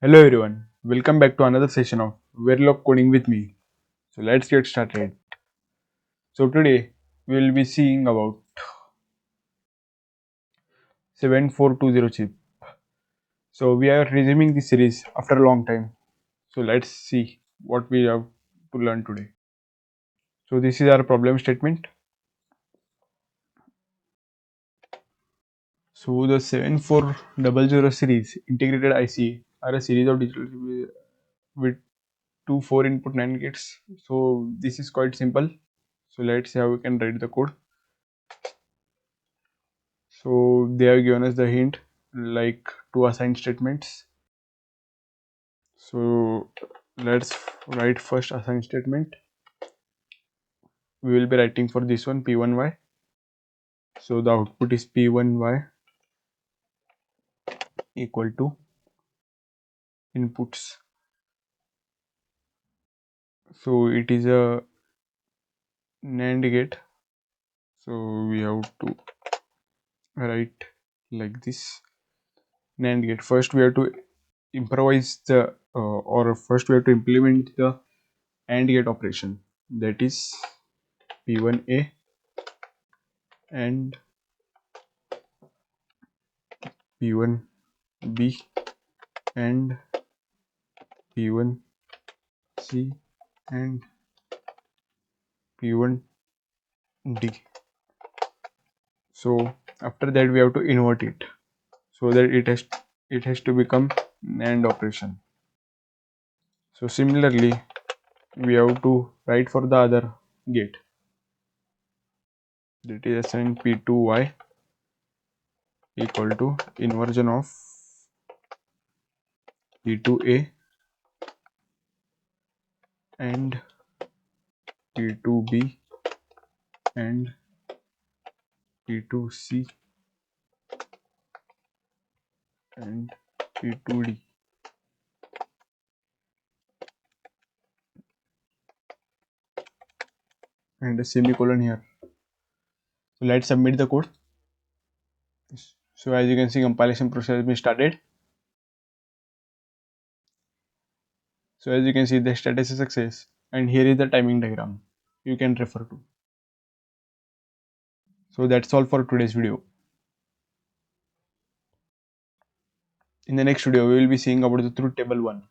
Hello everyone, welcome back to another session of Verilog coding with me. So let's get started. So today we will be seeing about 7420 chip. So we are resuming the series after a long time. So let's see what we have to learn today. So this is our problem statement. So the 7400 series integrated IC are a series of digital with two 4 input NAND gates. So this is quite simple. So let's see how we can write the code. So they have given us the hint like two assign statements. So let's write first assign statement. We will be writing for this one P1Y. So the output is P1Y equal to inputs. So it is a NAND gate. So we have to write like this NAND gate. First we have to improvise the or first we have to implement the AND gate operation, that is P1A and P1B and P1C and P1D. So after that we have to invert it so that it has to become NAND operation. So similarly we have to write for the other gate, that is assigned P2Y equal to inversion of P2A and P2B and P2C and P2D. And a semicolon here. So let's submit the code. So as you can see, compilation process has been started. So as you can see, the status is success, and here is the timing diagram you can refer to. So that's all for today's video. In the next video we will be seeing about the truth table 1.